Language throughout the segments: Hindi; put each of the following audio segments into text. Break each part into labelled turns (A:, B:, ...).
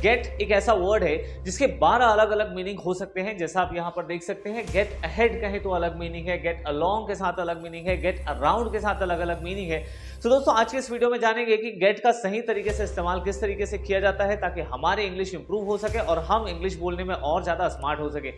A: गेट एक ऐसा वर्ड है जिसके 12 अलग अलग मीनिंग हो सकते हैं। जैसा आप यहाँ पर देख सकते हैं, गेट अहेड कहे तो अलग मीनिंग है, गेट अलोंग के साथ अलग मीनिंग है, गेट अराउंड के साथ अलग अलग मीनिंग है। तो दोस्तों आज के इस वीडियो में जानेंगे कि गेट का सही तरीके से इस्तेमाल किस तरीके से किया जाता है ताकि हमारे इंग्लिश इंप्रूव हो सके और हम इंग्लिश बोलने में और ज्यादा स्मार्ट हो सके।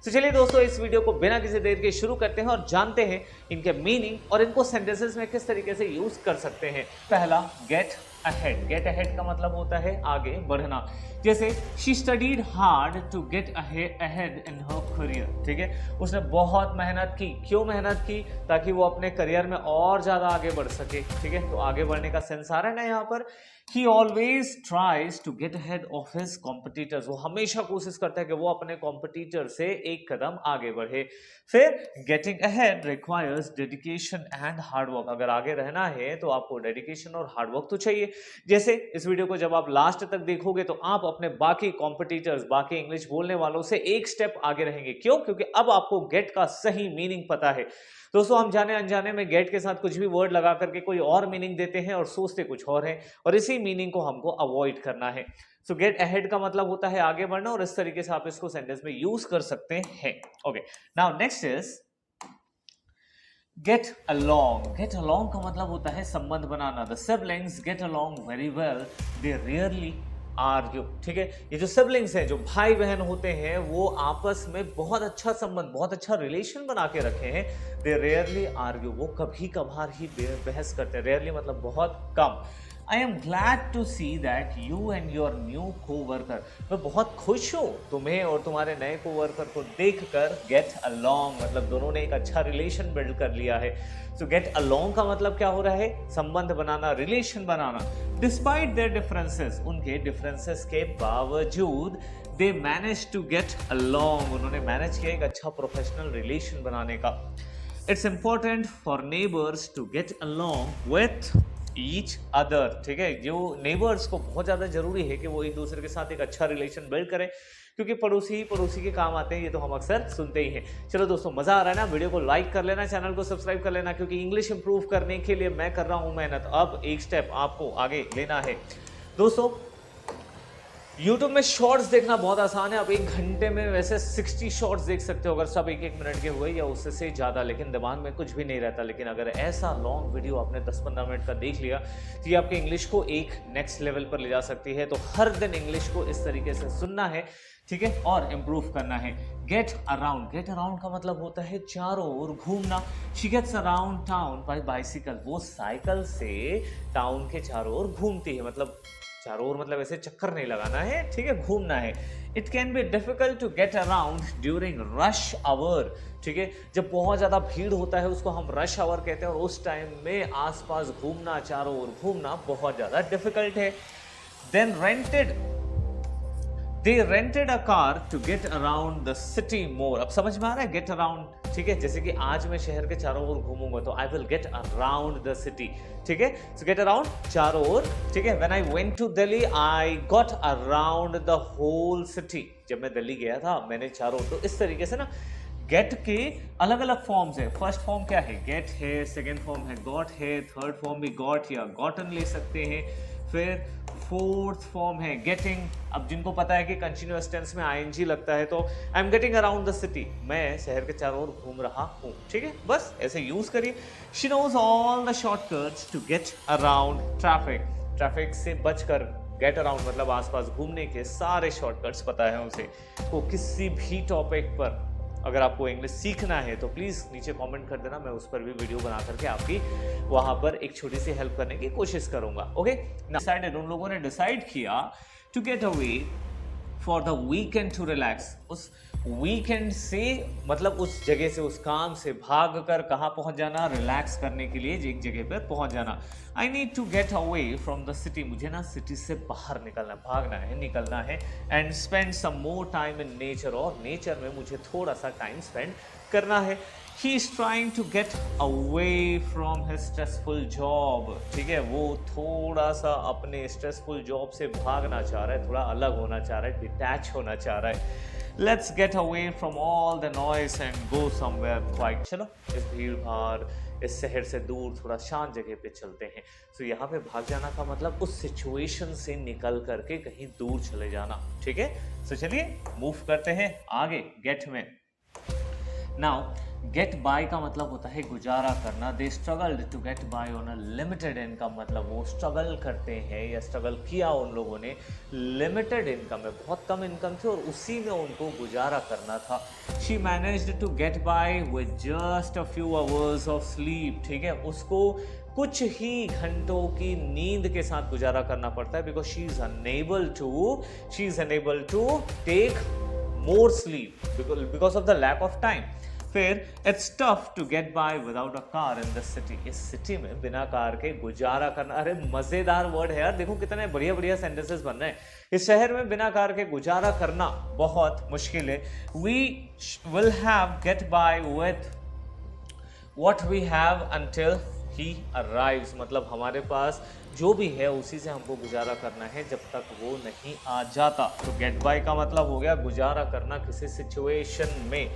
A: तो चलिए दोस्तों इस वीडियो को बिना किसी देर के शुरू करते हैं और जानते हैं इनके मीनिंग और इनको सेंटेंसेस में किस तरीके से यूज कर सकते हैं। पहला, गेट अहेड। गेट अहेड का मतलब होता है आगे बढ़ना। जैसे she studied hard to get ahead in her career. ठीक है, उसने बहुत मेहनत की। क्यों मेहनत की? ताकि वो अपने करियर में और ज्यादा आगे बढ़ सके। ठीक है, तो आगे बढ़ने का सेंस आ रहा है ना यहाँ पर। He always tries to get ahead of his competitors. वो हमेशा कोशिश करता है कि वो अपने कॉम्पिटिटर से एक कदम आगे बढ़े। फिर getting ahead requires dedication and hard work. अगर आगे रहना है तो आपको डेडिकेशन और हार्डवर्क तो चाहिए। जैसे इस वीडियो को जब आप लास्ट तक देखोगे तो आप अपने बाकी कॉम्पिटिटर्स, बाकी इंग्लिश बोलने वालों से एक स्टेप आगे रहेंगे। क्यों? क्योंकि अब आपको गेट का सही मीनिंग पता है। दोस्तों हम जाने अनजाने में गेट के साथ कुछ भी वर्ड लगा करके कोई और मीनिंग देते हैं और सोचते कुछ और है, और इसी मीनिंग को हमको अवॉइड करना है। सो गेट अहेड का मतलब होता है आगे बढ़ना, और इस तरीके से आप इसको सेंटेंस में यूज कर सकते हैं। Okay, now next is get along. Get along का मतलब होता है संबंध बनाना। The siblings get along very well, they rarely argue. ठीक है, ये जो सिबलिंग्स हैं, जो भाई बहन होते हैं, वो आपस में बहुत अच्छा संबंध, बहुत अच्छा रिलेशन बना के रखे हैं। दे रेयरली आर्ग्यू, वो कभी कभार ही बहस करते हैं। रेयरली मतलब बहुत कम। I am glad to see that you and your new coworker. मैं बहुत खुश हूँ तुम्हें और तुम्हारे नए कोवर्कर को देखकर। गेट अलोंग मतलब दोनों ने एक अच्छा रिलेशन बिल्ड कर लिया है। सो गेट अलोंग का मतलब क्या हो रहा है? संबंध बनाना, रिलेशन बनाना। डिस्पाइट देयर डिफरेंसेस, उनके डिफरेंसेस के बावजूद they manage to get along, उन्होंने मैनेज किया एक अच्छा प्रोफेशनल रिलेशन बनाने का। It's important for neighbours to get along with each other. ठीक है, जो नेबर्स को बहुत ज़्यादा जरूरी है कि वो एक दूसरे के साथ एक अच्छा रिलेशन बिल्ड करें, क्योंकि पड़ोसी ही पड़ोसी के काम आते हैं। ये तो हम अक्सर सुनते ही हैं। चलो दोस्तों, मजा आ रहा है ना? वीडियो को लाइक कर लेना, चैनल को सब्सक्राइब कर लेना, क्योंकि इंग्लिश इंप्रूव करने के लिए मैं कर रहा हूं मेहनत। अब एक स्टेप आपको आगे लेना है। दोस्तों YouTube में शॉर्ट्स देखना बहुत आसान है। आप एक घंटे में वैसे 60 शॉर्ट्स देख सकते हो अगर सब एक एक मिनट के हुए या उससे से ज़्यादा, लेकिन दिमाग में कुछ भी नहीं रहता। लेकिन अगर ऐसा लॉन्ग वीडियो आपने 10-15 मिनट का देख लिया तो ये आपके इंग्लिश को एक नेक्स्ट लेवल पर ले जा सकती है। तो हर दिन इंग्लिश को इस तरीके से सुनना है, ठीक है, और इम्प्रूव करना है। Get around. गेट अराउंड का मतलब होता है चारों ओर घूमना। She gets around town by bicycle. वो साइकिल से टाउन के चारों ओर घूमती है। मतलब चारों ओर मतलब ऐसे चक्कर नहीं लगाना है, ठीक है, घूमना है। It can be difficult to get around during rush hour. ठीक है, जब बहुत ज्यादा भीड़ होता है उसको हम रश आवर कहते हैं, और उस टाइम में आसपास घूमना, चारों ओर घूमना बहुत ज्यादा डिफिकल्ट है। Then rented, They rented a car to get around the city more. अब समझ में आ रहा है गेट अराउंड? ठीक है, जैसे कि आज मैं शहर के चारों ओर घूमूंगा तो I will get around the city. ठीक है, सो गेट अराउंड चारों ओर। ठीक है, when I went to Delhi I got around the whole city. जब मैं दिल्ली गया था मैंने चारों ओर। तो इस तरीके से ना गेट के अलग अलग फॉर्म्स है। फर्स्ट फॉर्म क्या है? गेट है। सेकेंड फॉर्म है गॉट है। थर्ड फॉर्म भी गॉट या गॉटन ले सकते हैं। फिर फोर्थ फॉर्म है गेटिंग। अब जिनको पता है कि कंटिन्यूअस टेंस में आईएनजी लगता है तो आई am getting around the city, मैं शहर के चारों ओर घूम रहा हूँ। ठीक है, बस ऐसे यूज करिए। She knows all the shortcuts to get around traffic. Traffic से बचकर गेट अराउंड मतलब आसपास घूमने के सारे शॉर्टकट्स पता है उसे। तो किसी भी टॉपिक पर अगर आपको इंग्लिश सीखना है तो प्लीज़ नीचे कमेंट कर देना, मैं उस पर भी वीडियो बना करके आपकी वहां पर एक छोटी सी हेल्प करने की कोशिश करूंगा। ओके, डिसाइडेड, उन लोगों ने डिसाइड किया to get away for the weekend to relax. उस वीकेंड से मतलब उस जगह से, उस काम से भाग कर कहाँ पहुंच जाना? रिलैक्स करने के लिए एक जगह पर पहुंच जाना। I need to get away from the city. मुझे ना सिटी से बाहर निकलना, भागना है, निकलना है। And spend some more time in nature, और नेचर में मुझे थोड़ा सा टाइम स्पेंड करना है। He is trying to get away from his stressful job, ठीक है, वो थोड़ा सा अपने स्ट्रेसफुल जॉब से भागना चाह रहा है, थोड़ा अलग होना चाह रहा है, डिटैच होना चाह रहा है। Let's get away from all the noise and go somewhere quite. चलो इस भीड़ भाड़, इस शहर से दूर थोड़ा शांत जगह पे चलते हैं। तो यहाँ पे भाग जाना का मतलब उस सिचुएशन से निकल करके कहीं दूर चले जाना, ठीक है। तो चलिए मूव करते हैं आगे गेट में। नाउ गेट बाय का मतलब होता है गुजारा करना। They struggled to get by on a limited income, मतलब वो स्ट्रगल करते हैं या स्ट्रगल किया उन लोगों ने लिमिटेड इनकम में, बहुत कम इनकम थी और उसी में उनको गुजारा करना था। She managed to get by with just a few hours of sleep, ठीक है, उसको कुछ ही घंटों की नींद के साथ गुजारा करना पड़ता है, because she is unable to take more sleep because of the lack of time। फिर it's tough to get by without a car in the city। इस सिटी में बिना कार के गुजारा करना, अरे मजेदार वर्ड है यार, देखो कितने बढ़िया बढ़िया सेंटेंसेस बन रहे हैं। इस शहर में बिना कार के गुजारा करना बहुत मुश्किल है। We will have get by with what we have until he arrives, मतलब हमारे पास जो भी है उसी से हमको गुजारा करना है जब तक वो नहीं आ जाता। तो गेट बाय का मतलब हो गया गुजारा करना किसी सिचुएशन में।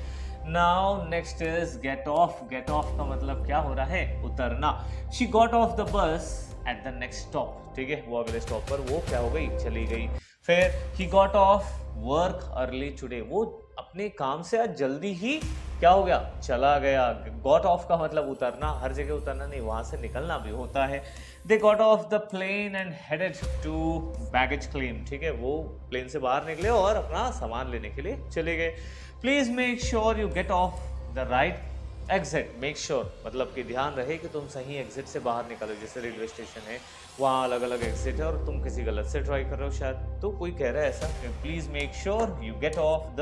A: Now next is get off. Get off का मतलब क्या हो रहा है, उतरना। She got off the bus at the next stop, ठीक है, वो अगले स्टॉप पर वो क्या हो गई, चली गई। फिर he got off work early today, वो अपने काम से आज जल्दी ही क्या हो गया, चला गया। गॉट ऑफ का मतलब उतरना, हर जगह उतरना नहीं, वहां से निकलना भी होता है। They got off the plane and headed to baggage claim, ठीक है, वो प्लेन से बाहर निकले और अपना सामान लेने के लिए चले गए। Please make sure you get of the right exit. Make sure मतलब कि ध्यान रहे कि तुम सही एग्जिट से बाहर निकलो। जैसे रेलवे स्टेशन है, वहाँ अलग अलग एग्जिट है और तुम किसी गलत से ट्राई कर रहे हो शायद, तो कोई कह रहा है ऐसा, please make sure you get of the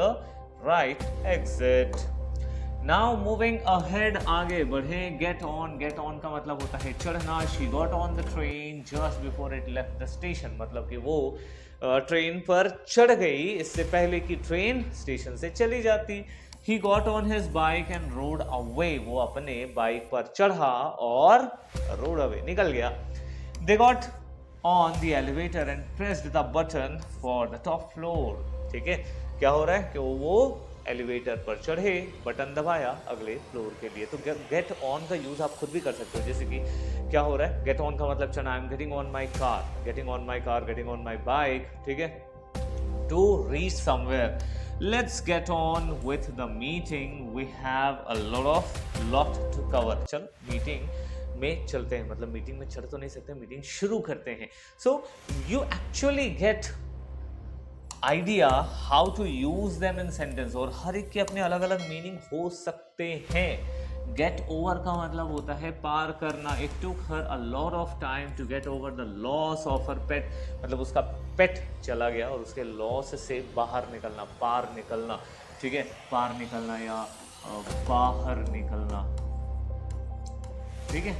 A: right exit. Now moving ahead, आगे बढ़े। गेट ऑन का मतलब होता है चढ़ना। She got on the train just before it left the station, मतलब कि वो ट्रेन पर चढ़ गई इससे पहले कि ट्रेन स्टेशन से चली जाती। He got on his bike and road away, वो अपने बाइक पर चढ़ा और रोड अवे निकल गया। They got on the elevator and pressed the button for the top floor, ठीक है, क्या हो रहा है कि वो एलिवेटर पर चढ़े, बटन दबाया अगले फ्लोर के लिए। तो गेट ऑन का यूज आप खुद भी कर सकते हो, जैसे कि क्या हो रहा है, गेट ऑन का मतलब चढ़ना। I am getting on my car, getting on my car, getting on my bike, ठीक है, to reach somewhere. Let's get on with the meeting, we have a lot to cover. चल मीटिंग में चलते हैं, मतलब मीटिंग में चढ़ तो नहीं सकते, मीटिंग शुरू करते हैं। So you actually get idea how to use them in sentence, और हर एक के अपने अलग अलग मीनिंग हो सकते हैं। गेट ओवर का मतलब होता है पार करना। It took her a lot of time to get over the loss of her pet, मतलब उसका पेट चला गया और उसके लॉस से बाहर निकलना, पार निकलना, ठीक है, पार निकलना या बाहर निकलना, ठीक है,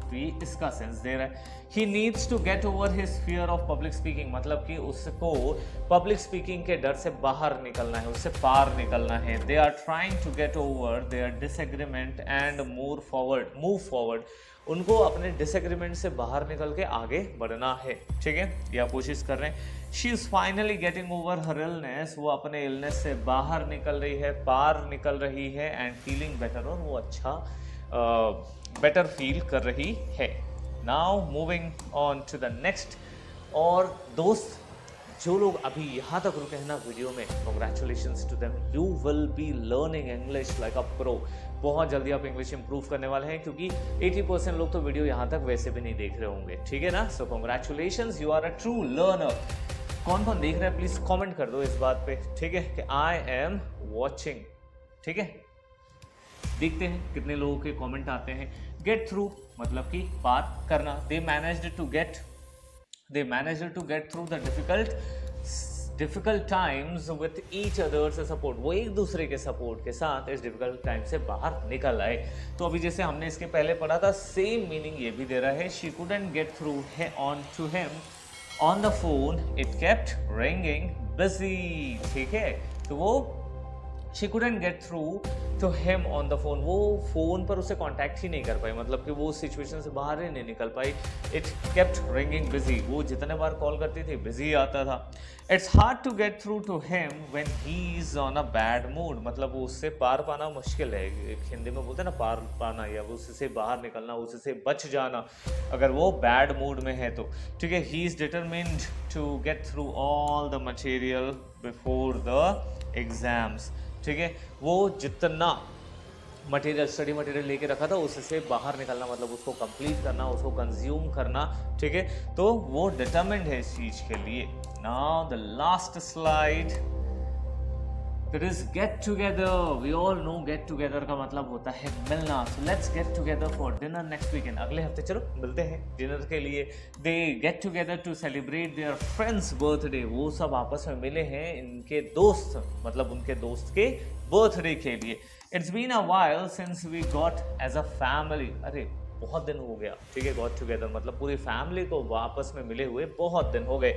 A: तो ये इसका सेंस दे रहा है। He needs to get over his fear of public speaking, मतलब कि उसको पब्लिक स्पीकिंग के डर से बाहर निकलना है, उससे पार निकलना है। They are trying to get over their disagreement and move forward, उनको अपने डिसएग्रीमेंट से बाहर निकल के आगे बढ़ना है, ठीक है, या कोशिश कर रहे हैं। She is finally getting over her illness, वो अपने इलनेस से बाहर निकल रही है, पार निकल रही है, एंड फीलिंग बेटर, और वो अच्छा बेटर फील कर रही है। Now moving on to the next. और दोस्त जो लोग अभी यहाँ तक रुके हैं ना वीडियो में, congratulations to them, you will be learning English like a pro. बहुत जल्दी आप इंग्लिश इंप्रूव करने वाले हैं, क्योंकि 80% लोग तो वीडियो यहाँ तक वैसे भी नहीं देख रहे होंगे, ठीक है ना। So congratulations, you are a true learner. कौन कौन देख रहे हैं प्लीज कॉमेंट कर दो इस बात पे, ठीक है, कि आई एम वॉचिंग, ठीक है। देखते हैं कितने लोगों के कमेंट आते हैं। गेट थ्रू मतलब कि पार करना। They managed to get through the difficult times with each other's support, वो एक दूसरे के सपोर्ट के साथ इस डिफिकल्ट टाइम से बाहर निकल आए। तो अभी जैसे हमने इसके पहले पढ़ा था, सेम मीनिंग ये भी दे रहा है। She couldn't get through on to him on the phone, it kept ringing busy, ठीक है, तो वो शी couldn't get through to him on the phone. वो फ़ोन पर उसे कांटेक्ट ही नहीं कर पाई, मतलब कि वो उस सिचुएशन से बाहर ही नहीं निकल पाई. It kept ringing busy. वो जितने बार कॉल करती थी बिजी आता था. It's hard to get through to him when he is on a bad mood. मतलब वो उससे पार पाना मुश्किल है. एक हिंदी में बोलते हैं ना पार पाना, या वो उससे बाहर निकलना, उससे बच जाना अगर वो बैड मूड में है तो. ठीक है, he is determined to get through all the material before the exams. ठीक है, वो जितना मटेरियल, स्टडी मटेरियल लेके रखा था उससे बाहर निकलना, मतलब उसको कंप्लीट करना, उसको कंज्यूम करना. ठीक है, तो वो डिटरमिन्ड है इस चीज के लिए. Now the last slide, that is get together. We all know get together का मतलब होता है मिलना. सो let's get together for dinner next weekend. अगले हफ्ते चलो मिलते हैं डिनर के लिए. They get together to celebrate their friends birthday. वो सब आपस में मिले हैं इनके दोस्त, मतलब उनके दोस्त के बर्थडे के लिए. It's been a while since we got as a family. अरे बहुत दिन हो गया. ठीक है, गॉट टुगेदर मतलब पूरी फैमिली को वापस में मिले हुए बहुत दिन हो गए.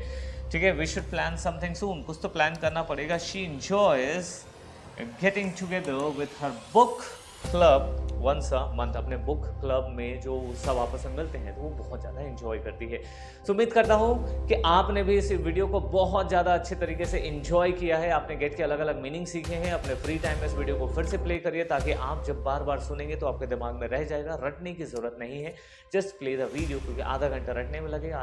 A: ठीक है, we should plan something soon. कुछ तो प्लान करना पड़ेगा. She enjoys getting together with her book club once a month. अपने बुक क्लब में जो सब आपस में मिलते हैं तो वो बहुत ज़्यादा एंजॉय करती है. तो उम्मीद करता हूँ कि आपने भी इस वीडियो को बहुत ज़्यादा अच्छे तरीके से एंजॉय किया है. आपने गेट के अलग अलग मीनिंग सीखे हैं. अपने फ्री टाइम में इस वीडियो को फिर से प्ले करिए ताकि आप जब बार बार सुनेंगे तो आपके दिमाग में रह जाएगा. रटने की ज़रूरत नहीं है, जस्ट प्ले द वीडियो, क्योंकि आधा घंटा रटने में लगेगा,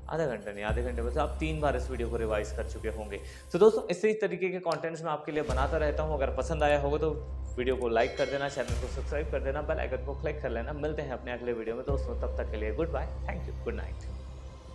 A: आधे घंटे में तो आप 3 बार इस वीडियो को रिवाइज कर चुके होंगे. तो दोस्तों इसी तरीके के कंटेंट्स मैं आपके लिए बनाता रहता हूँ. अगर पसंद आया होगा तो वीडियो को लाइक कर देना, चैनल को सब्सक्राइब कर देना, बेल आइकन को क्लिक कर लेना. मिलते हैं अपने अगले वीडियो में दोस्तों. तब तक के लिए goodbye, thank you, good night.